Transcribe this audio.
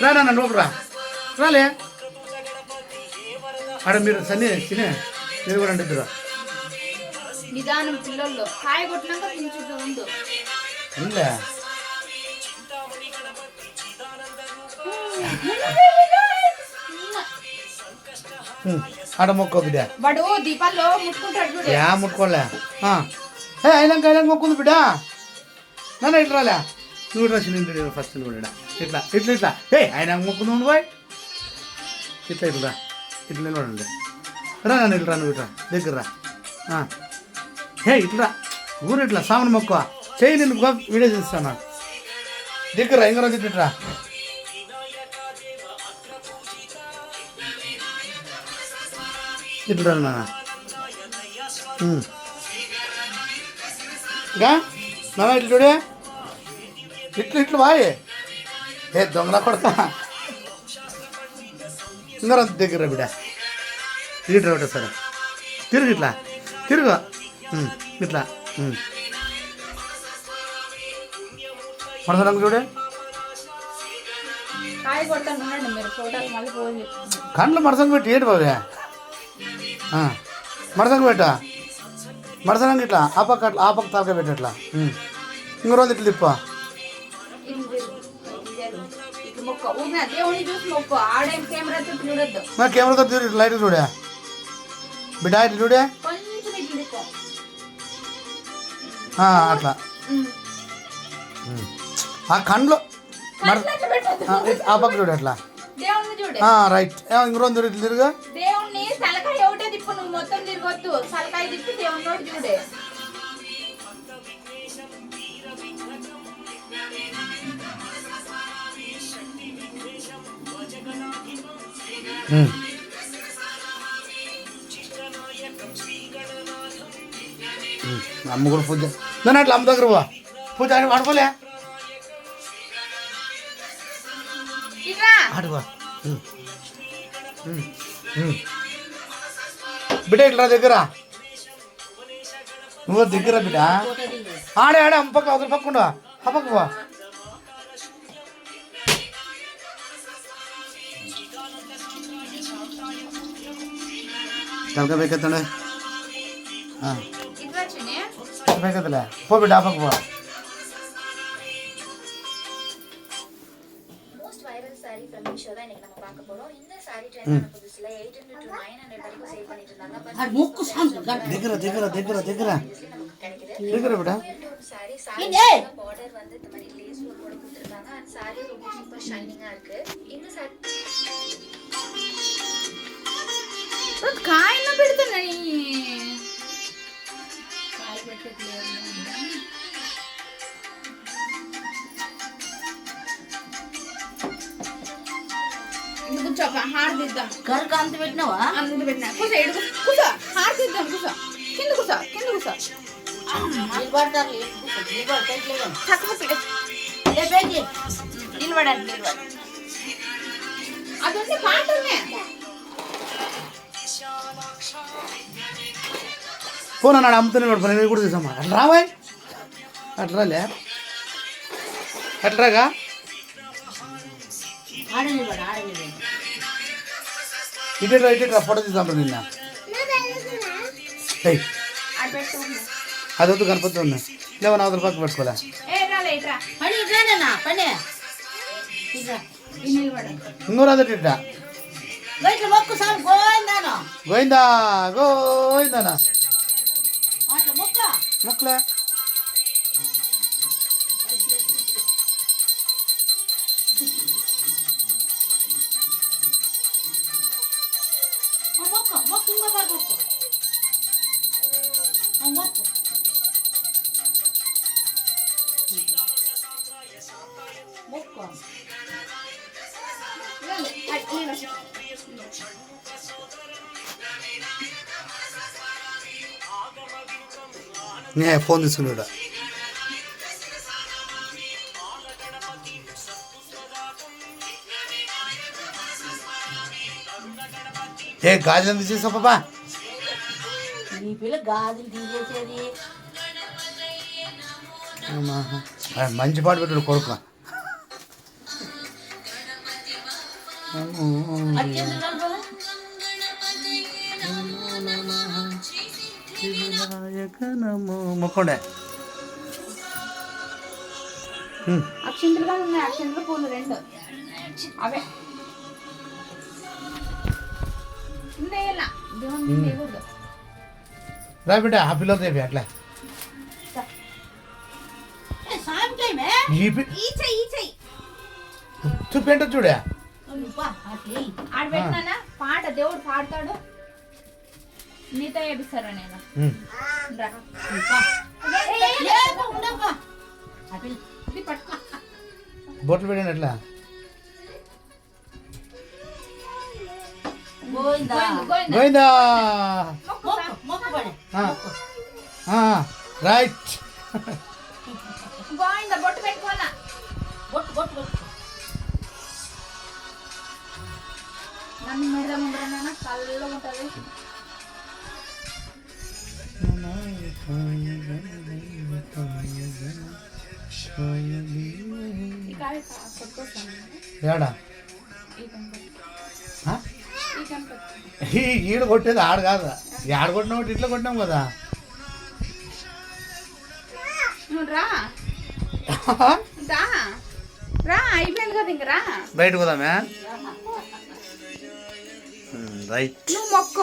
రా లోపల రాలే ఆడ మీరు సన్ని తినే మీరు కూడా అంటే నిదానం పిల్లల్లో కాయ కొట్టినాక తించుతూ ఉండు ఆడ మొక్కు బిడ్డ వాడు దీపాల్లో ముట్టుకుంటాడు యా ముట్టుకోలే అయినాక మొక్కుంది బిడ్డ నన్ను ఇట్లా రాలే నువ్వు రాసి ఫస్ట్ కూడా ఇట్లా ఇట్లా ఇట్లా ఆయన మొక్కుంది ఉండు బాయ్ ఇట్లా ఇట్లా ఇట్లా నిలబడండి రా నన్ను ఇట్లా నువ్వు ఇట్లా దగ్గర రా ఇట్లా ఊరు ఇట్లా సామాన్ మొక్క చేయి నేను వీడియో చేస్తాను దగ్గర ఇంకో ఇట్లా ఇట్లా నాన్న నాన్న ఇట్లా చూడే ఇట్లా ఇట్లా బాయ్ దొంగలా కొడతా ఇంకా దగ్గర బిడ్డ ఇట్లా ఒకటే సరే తిరుగు ఇట్లా తిరుగు ఇట్లా మనసంగా చూడే కండ్లు మరసంగా పెట్టి ఏంటి బాబు మరసంగా పెట్టా మరసంగా ఇట్లా ఆ పక్క తలకాయ పెట్టట్లా ఇంకో రోజు ఇట్లా తిప్ప కెమెరాతో చూడు లైట్ చూడే బిడ్డ ఇట్లా చూడే అట్లా ఆ కండ్లు ఆ పక్క చూడు అట్లా రైట్ ఇంకో రోజు చూడు ఇట్లా తిరుగు అమ్మ కూడా పూజ నన్ను అట్లా అమ్మ దగ్గర పూజ అని పడుకోలే అడుగు బిడ్డ ఇట్లా దగ్గర నువ్వు దగ్గర బిడ్డ ఆడే అమ్మపక్క అవతల పక్కుండా అప్పకు పో తలక బెక్కెత్తండి బెక్కెత్తలే పో బిడ్డ అప్పకు పో దగ్గర దగ్గర దగ్గర దగ్గర దగ్గర బిడ్డ కాయన పెడుతున్నా కూర్చో హారదిద్దాం కరకు అంత పెట్టినావా అంత పెట్టినా కూర్చో ఎడుగు కూర్చో హారదిద్దాం కూర్చో కింద కూర్చో కింద కూర్చో నిలబడండి నిలబడి అదొంది పాటనే ఫోన్ అన్నాడు అమ్ముతూనే పడుకోండి నేను కూడా చూసామా అట్లా రావాయ్ అట్లా రాలే అట్లాగా ఇటెట్రా ఇటెట్రా ఫోటో తీసాం నిన్న అది వద్దు కనపడుతూ ఉన్నా లేవు నా పక్క పట్టుకోలే ఇంకో రాదట గోయిందా గోయిందానా మొక్కలే ఫోన్ తీసుకున్నాడు గాజులు తీసేసా పాపా ఈ పిల్ల గాజులు తీసేసేది. మంచి పాట పెట్టాడు కొడుకు. అత్యంత కలపాలా? మొక్కండే అక్షింతలుగా ఉన్నాయి. అక్షింతలు పూలు 2 అవే ఇందేయాలా దేవుని దేవుడు రా బిడ్డ ఆ పిల్లలు రేపి అట్లా సాయంకాయమే ఈ ఈ పెంట చూడే అట్లే ఆడ పెట్టినా పాట దేవుడు పాడతాడు. నీతో ఏపిస్తారా నేను రా. ఉండప్పా. ఇది పట్టుకో. బొట్లు పెట్టాను ఎట్లా గోవిందా గోవిందా. గోవిందా. మొక్కు పడే రైట్ గోవిందా బొట్టు పెట్టుకోనా. బొట్టు బొట్టు బొట్టు నన్ను మెడద ముందర నాన్న చల్లగా ఉంటుంది. ఈ కాయ కొట్టుకొస్తాను. ఏడా ఈ కనుక ఆ? ఈ కనుక ఈడ కొట్టేది ఆడ కాదు. ఆడ కొట్టిన ఒకటి ఇట్లా కొట్టినాం కదా. నువ్వు రా రా రా అయిపోయింది కదా ఇంక రా. బయట పోదామే రైట్ నువ్వు మొక్కు.